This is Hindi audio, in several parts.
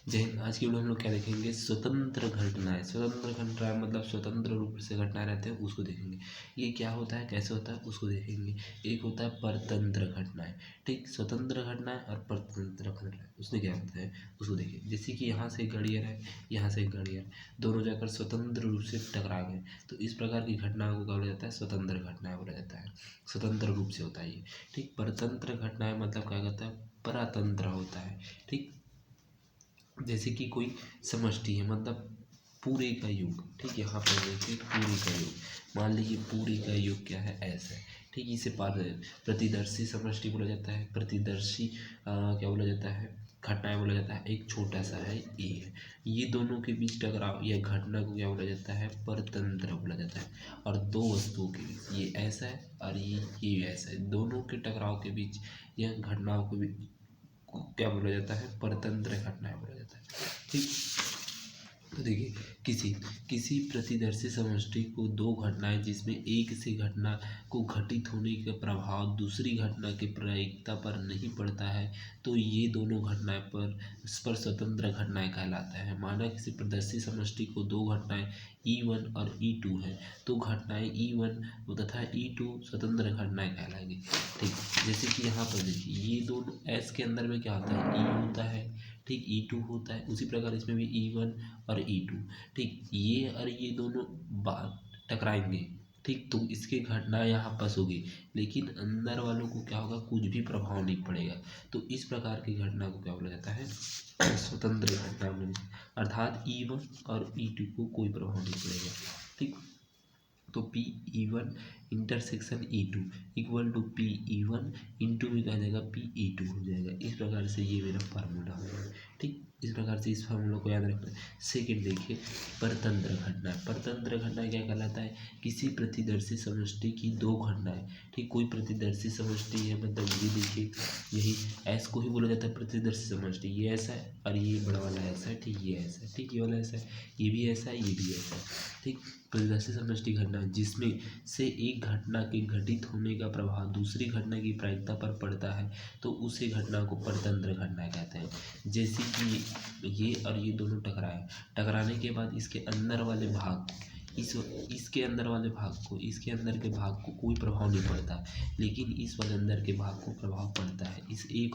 जय हिंद। आज की वीडियो हम लोग क्या देखेंगे, स्वतंत्र घटनाएं। स्वतंत्र घटनाएं मतलब स्वतंत्र रूप से घटनाएं रहते हैं, उसको देखेंगे। ये क्या होता है, कैसे होता है, उसको देखेंगे। एक होता है परतंत्र घटनाएं, ठीक। स्वतंत्र घटनाएं और परतंत्र घटनाएं, उसमें क्या होता है उसको देखिए। जैसे कि यहाँ से एक गाड़ियर है, यहाँ से एक गाड़ियर, दोनों जाकर स्वतंत्र रूप से टकरा गए, तो इस प्रकार की घटनाओं को क्या बोला जाता है, स्वतंत्र घटनाएं बोला जाता है। स्वतंत्र रूप से होता है ये, ठीक। परतंत्र घटनाएं मतलब क्या कहता है, परतंत्र होता है, ठीक। जैसे कि कोई समष्टि है, मतलब पूरे का योग, ठीक। यहाँ पर देखिए पूरे का योग, मान लीजिए पूरे का योग क्या है, ऐसा है, ठीक। इसे प्रतिदर्शी समष्टि बोला जाता है। प्रतिदर्शी क्या बोला जाता है, घटनाएं बोला जाता है। एक छोटा सा है ए है, ये दोनों के बीच टकराव या घटना को क्या बोला जाता है, परतंत्र बोला जाता है। और दो वस्तुओं के बीच, ये ऐसा है और ये ऐसा है, दोनों के टकराव के बीच या घटनाओं के बीच क्या बोला जाता है, परतंत्र घटनाएं बोला जाता है, ठीक। तो देखिए, किसी किसी प्रतिदर्शी समष्टि को दो घटनाएं जिसमें एक से घटना को घटित होने का प्रभाव दूसरी घटना की प्रायिकता पर नहीं पड़ता है, तो ये दोनों घटनाएं परस्पर स्वतंत्र घटनाएं कहलाता है। माना किसी प्रदर्शी समष्टि को दो घटनाएं E1 और E2 है, तो घटनाएं E1 तथा E2 स्वतंत्र घटनाएं कहलाएंगी, ठीक। जैसे कि यहाँ पर देखिए, ये दोनों S के अंदर में क्या होता है, E होता है, ठीक। E2 होता है, उसी प्रकार इसमें भी E1 और E2, ठीक। ये और ये दोनों टकराएंगे, ठीक। तो इसकी घटना यहाँ पास होगी, लेकिन अंदर वालों को क्या होगा, कुछ भी प्रभाव नहीं पड़ेगा। तो इस प्रकार की घटना को क्या बोला जाता है, स्वतंत्र घटना में, अर्थात E1 और E2 को कोई प्रभाव नहीं पड़ेगा, ठीक। तो P1 intersection E2 equal to P1 into में क्या जाएगा, P2 हो जाएगा। इस प्रकार से ये मेरा फार्मूला होगा, ठीक। इस प्रकार से इस फार्मूला को याद रखना है। सेकेंड देखिए, परतंत्र घटना। परतंत्र घटना क्या कहलाता है, किसी प्रतिदर्शी समष्टि की दो घटनाएं, ठीक। कोई प्रतिदर्शी समष्टि है, मतलब ये देखिए, यही एस को ही बोला जाता है प्रतिदर्शी समष्टि। ये ऐसा है और ये बड़ा वाला ऐसा है, ठीक। ये ऐसा है, ठीक। ये वाला ऐसा है, ये भी ऐसा है, ये भी ऐसा है, ठीक। प्रतिदर्शी समष्टि घटना जिसमें से एक घटना के घटित होने का प्रभाव दूसरी घटना की प्रायिकता पर पड़ता है, तो उसी घटना को परतंत्र घटना कहते हैं। जैसे कि ये और ये दोनों टकराने के बाद इसके अंदर वाले भाग, इसके अंदर वाले भाग को, इसके अंदर के भाग को कोई प्रभाव नहीं पड़ता, लेकिन इस वाले अंदर के भाग को प्रभाव पड़ता है, इस ए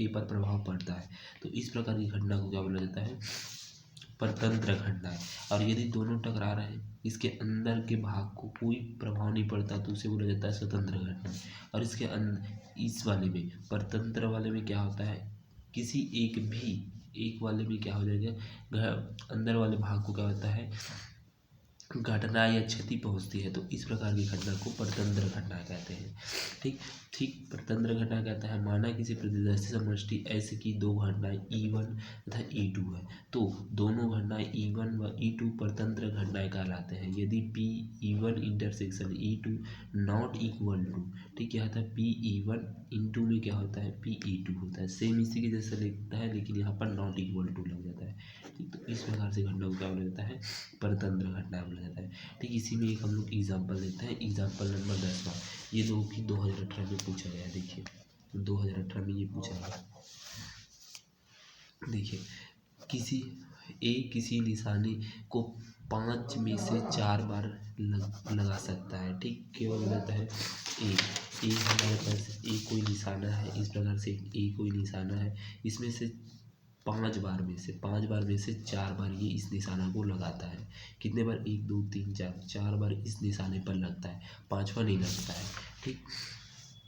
पर प्रभाव पड़ता है। तो इस प्रकार की घटना को क्या बोला जाता है, परतंत्र घटना है। और यदि दोनों टकरा रहे हैं, इसके अंदर के भाग को कोई प्रभाव नहीं पड़ता, तो उसे बोला जाता है स्वतंत्र घटना। और इसके इस वाले में, परतंत्र वाले में क्या होता है, किसी एक वाले में क्या हो जाएगा, अंदर वाले भाग को क्या होता है, घटना या क्षति पहुंचती है, तो इस प्रकार की घटना को परतंत्र घटना कहते हैं, ठीक। ठीक, परतंत्र घटना कहता है, माना किसी प्रतिदर्शी समष्टि ऐसे की दो घटनाएं E1 तथा E2 है, तो दोनों घटनाएं E1 व E2 परतंत्र घटनाएं कहलाते हैं। यदि P1 intersection E2 not equal to, ठीक, क्या होता है, P1 इंटू में क्या होता है, P2 होता है। सेम इसी के जैसे लिखता है, लेकिन यहाँ पर नॉट इक्वल टू लग जाता है, ठीक। तो इस प्रकार से घटना को क्या बोला जाता है, परतंत्र घटना बोला जाता है, ठीक। इसी में एक हम लोग एग्जाम्पल लेते हैं, एग्जाम्पल नंबर 10। ये दो की 2018 में पूछा गया, देखिए 2018 में ये पूछा गया। देखिए, किसी निशाने को 5 में से 4 बार लगा सकता है, ठीक। केवल रहता है ए हमारे पास कोई निशाना है, इस प्रकार से कोई निशाना है, इसमें से 5 बार में से 4 बार ये इस निशाना को लगाता है। कितने बार, 1 2 3 4 बार इस निशाने पर लगता है, 5वां नहीं लगता है, ठीक।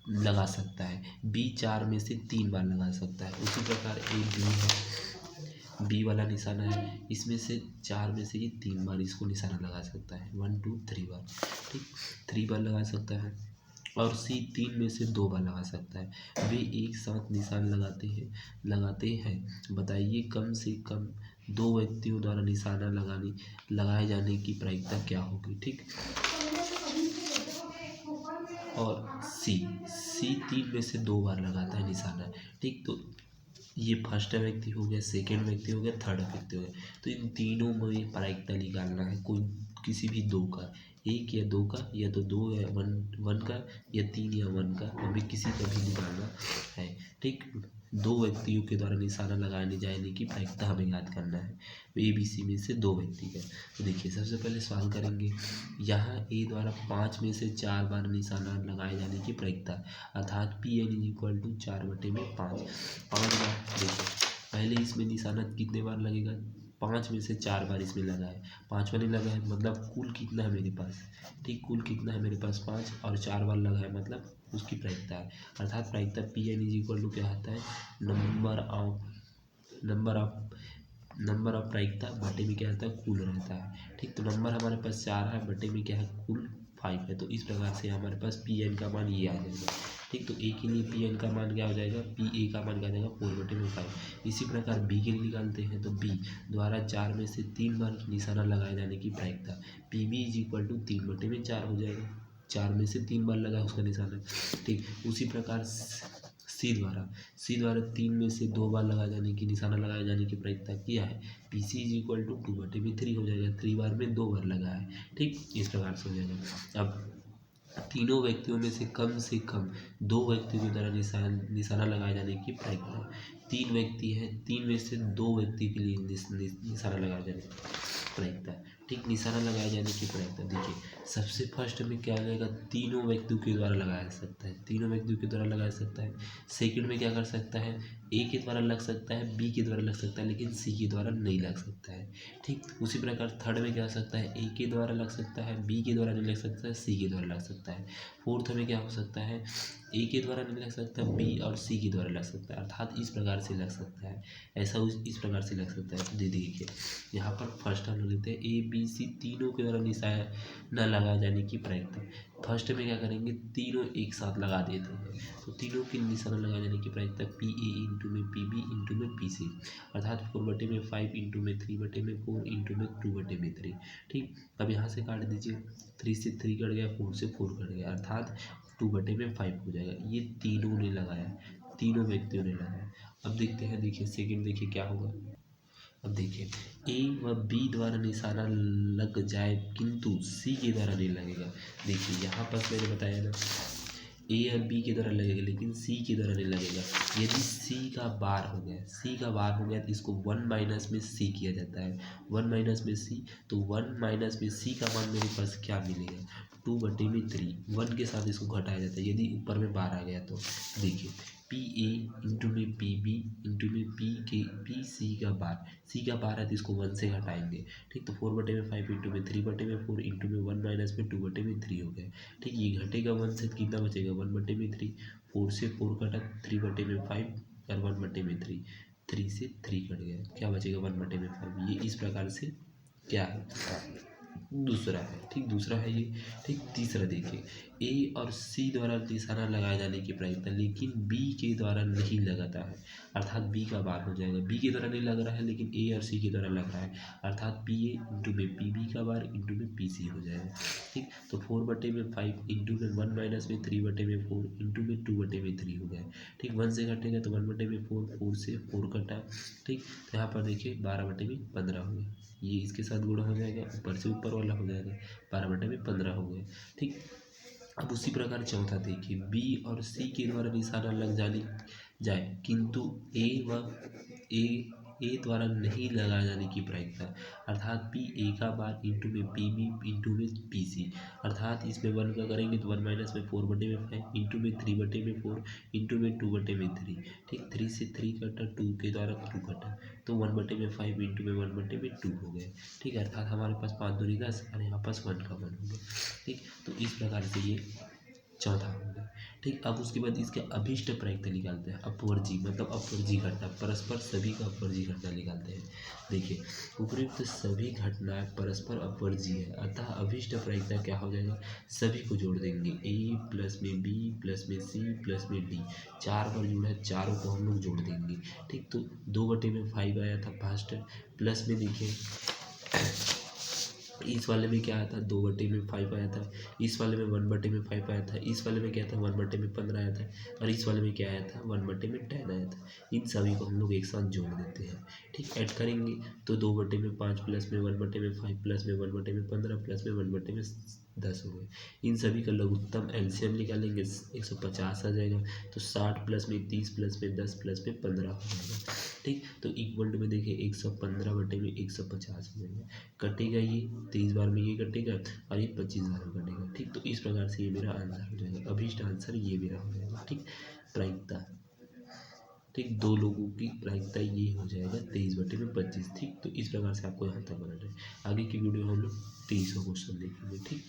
लगा सकता है। बी 4 में से 3 बार लगा सकता है। उसी प्रकार बी है, बी वाला निशाना है, इसमें से 4 में से ये 3 बार इसको निशाना लगा सकता है, 1 2 3 बार, ठीक। 3 बार लगा सकता है। और सी 3 में से 2 बार लगा सकता है। वे एक साथ निशान लगाते हैं। बताइए कम से कम 2 व्यक्तियों द्वारा निशाना लगाए जाने की प्रायिकता क्या होगी, ठीक। और सी 3 में से 2 बार लगाता है निशाना, ठीक। तो ये फर्स्ट व्यक्ति हो गया, सेकेंड व्यक्ति हो गया, थर्ड व्यक्ति हो गया। तो इन तीनों में प्रायिकता निकालना है, कोई किसी भी 2 का, 1 या 2 का, या तो 2 या 1 का, या 3 या 1 का, हमें किसी का भी निकालना है, ठीक। दो व्यक्तियों के द्वारा निशाना लगाने जाने की प्रायिकता हमें याद करना है। ए बी सी में से दो व्यक्ति का। तो देखिए सबसे पहले सवाल करेंगे, यहाँ ए द्वारा 5 में से 4 बार निशाना लगाए जाने की प्रायिकता, अर्थात P N is equal to 4/5। 5 बार। देखिए पहले इसमें निशाना कितने बार लगेगा, 5 में से 4 बार इसमें लगा है, 5 बार नहीं लगा है, मतलब कुल कितना है मेरे पास, ठीक कुल कितना है मेरे पास 5 और 4 बार लगा है, मतलब उसकी प्रायिकता है। अर्थात प्रायिकता P N is equal to क्या आता है, नंबर ऑफ प्रायिकता बटे में क्या आता है, कुल रहता है। ठीक, तो नंबर हमारे पास 4 है, बटे में क्या है, कुल 5 है। तो इस प्रकार से हमारे पास पी एन का मान ये आ जाएगा। ठीक, तो ए के लिए पी एन का मान क्या हो जाएगा, पी ए का मान क्या आ जाएगा, 4/5। इसी प्रकार बी के लिए निकालते हैं, तो बी द्वारा 4 में से 3 बार निशाना लगाए जाने की प्रायिकता, P B is equal to 3/4 हो जाएगा। 4 में से 3 बार लगा उसका निशाना। ठीक, उसी प्रकार सी द्वारा 3 में से 2 बार लगाए जाने की, निशाना लगाए जाने की प्रायिकता किया है, P C is equal to 2/3 हो जाएगा। 3 बार में 2 बार लगा है। ठीक, इस प्रकार से हो जाएगा। अब तीनों व्यक्तियों में से कम 2 व्यक्तियों के द्वारा निशाना लगाए जाने की प्रायिकता, 3 व्यक्ति है, 3 में से 2 व्यक्ति के लिए निशाना लगाया जाने की प्रायिकता। ठीक, निशाना लगाए जाने की प्रायिकता देखिए सबसे फर्स्ट में क्या लगेगा, तीनों व्यक्तियों के द्वारा लगाया सकता है, तीनों व्यक्तियों के द्वारा लगाया सकता है। सेकंड में क्या कर सकता है, ए के द्वारा लग सकता है, बी के द्वारा लग सकता है, लेकिन सी के द्वारा नहीं लग सकता है। ठीक, उसी प्रकार थर्ड में क्या हो सकता है, ए के द्वारा लग सकता है, बी के द्वारा नहीं लग सकता है, सी के द्वारा लग सकता है। फोर्थ में क्या हो सकता है, ए के द्वारा नहीं लग सकता, बी और सी के द्वारा लग सकता है, अर्थात इस प्रकार से लग सकता है, ऐसा इस प्रकार से लग सकता है। तो दे देखिए यहाँ पर फर्स्ट हम लेते हैं, ए बी सी तीनों के द्वारा निशाना लगाए जाने की प्रायिकता। फर्स्ट में क्या करेंगे, तीनों एक साथ लगा देते हैं, तो तीनों की निशाना लगाए जाने की प्रायिकता पी ए इंटू में पी बी इंटू में पी सी, अर्थात 4/5 इंटू में 3/4 इंटू में 2/3। ठीक, अब यहाँ से काट दीजिए, 3 से 3 कट गया, 4 से 4 कट गया, अर्थात 2/5 हो जाएगा। ये तीनों ने लगाया, तीनों व्यक्तियों ने लगाया। अब देखते हैं, देखिए सेकंड देखिए क्या होगा। अब देखिए ए व बी द्वारा निशाना लग जाए किंतु सी के द्वारा नहीं लगेगा। देखिए यहाँ पर मैंने बताया ना, ए और बी के द्वारा लगेगा लेकिन सी के द्वारा नहीं लगेगा। यदि सी का बार हो गया, सी का बार हो गया तो इसको 1 माइनस में सी किया जाता है, 1 माइनस में सी, तो 1 माइनस में सी का मान मेरे पास क्या मिलेगा, 2/3। 1 के साथ इसको घटाया जाता है यदि ऊपर में बार आ गया तो। देखिए पी ए इंटू में पी बी इंटू में पी सी का बार है तो इसको 1 से घटाएंगे। ठीक, तो 4/5 इंटू में 3/4 इंटू में 1 माइनस में 2/3 हो गया। ठीक, ये घटेगा 1 से, कितना बचेगा 1/3, 4 से 4 कटा, 3/5 और 1/3, 3 से 3 कट गया, क्या बचेगा 1/5। ये इस प्रकार से क्या है, दूसरा है। ठीक, दूसरा है ये। ठीक, तीसरा देखिए ए और सी द्वारा निशाना लगाए जाने की प्रायिकता, लेकिन बी के द्वारा नहीं लगाता है, अर्थात बी का बार हो जाएगा, बी के द्वारा नहीं लग रहा है लेकिन ए और सी के द्वारा लग रहा है, अर्थात पी ए इंटू में पी बी का बार इंटू में पी सी हो जाएगा। ठीक, तो 4/5 इंटू में 1 माइनस में 3/4 इंटू में 2/3 हो गया। ठीक, 1 से घटेगा तो 1/4, 4 से 4 कटा। ठीक, तो यहाँ पर देखिए 12/15 हो गया, ये इसके साथ गुणा हो जाएगा, ऊपर से ऊपर वाला हो जाएगा, 12/15 हो गया। ठीक, अब उसी प्रकार चौथा देखिए, बी और सी के द्वारा निशाना लग जाए किंतु ए द्वारा नहीं लगाए जाने की प्रायिकता, अर्थात पी ए का बार इंटू में पी बी इंटू में पी सी, अर्थात इसमें 1 का करेंगे तो 1 माइनस में 4/5 इंटू में 3/4 इंटू में 2/3। ठीक, 3 से 3 कटा, 2 के द्वारा 2 कटा, तो 1/5 इंटू में 1/2 हो गए। ठीक है, अर्थात हमारे पास 5 दूनी 10 और यहाँ पास 1 का 1 हो गया। ठीक, तो इस प्रकार से ये चौथा हो गया। ठीक, अब उसके बाद इसके अभिष्ट प्रायिकता निकालते हैं, अपवर्जी मतलब अपवर्जी घटना, परस्पर सभी का अपवर्जी घटना निकालते हैं। देखिए उपयुक्त सभी घटनाएं परस्पर अपवर्जी है, अतः अभिष्ट प्रायिकता क्या हो जाएगा, सभी को जोड़ देंगे, ए प्लस में बी प्लस में सी प्लस में डी, 4 बार जुड़ा है, चारों को हम लोग जोड़ देंगे। ठीक, तो 2/5 आया था फर्स्ट, प्लस में देखिए इस वाले में क्या आया था, 2/5 आया था, इस वाले में 1/5 आया था, इस वाले में क्या था 1/15 आया था, और इस वाले में क्या आया था 1/10 आया था। इन सभी को हम लोग एक साथ जोड़ देते हैं। ठीक, ऐड करेंगे तो 2/5 प्लस में 1/5 प्लस में 1/15 प्लस में 10 हो गए। इन सभी का लघुत्तम एलसीएम निकालेंगे 150 आ जाएगा। तो 60 प्लस में 30 प्लस में 10 प्लस में 15 हो जाएगा। ठीक, तो इक्वल टू में देखिए 115 बटे में 150 हो जाएगा। कटेगा ये 23 बार में, ये कटेगा और ये 25 बार में कटेगा। ठीक, तो इस प्रकार से ये मेरा आंसर हो जाएगा। अभीष्ट आंसर ये मेरा हो जाएगा। ठीक, प्रायिकता। ठीक, दो लोगों की प्रायिकता ये हो जाएगा 23/25। ठीक, तो इस प्रकार से आपको यहाँ तक बनाना है। आगे की वीडियो में हम लोग 23वां क्वेश्चन देखेंगे। ठीक।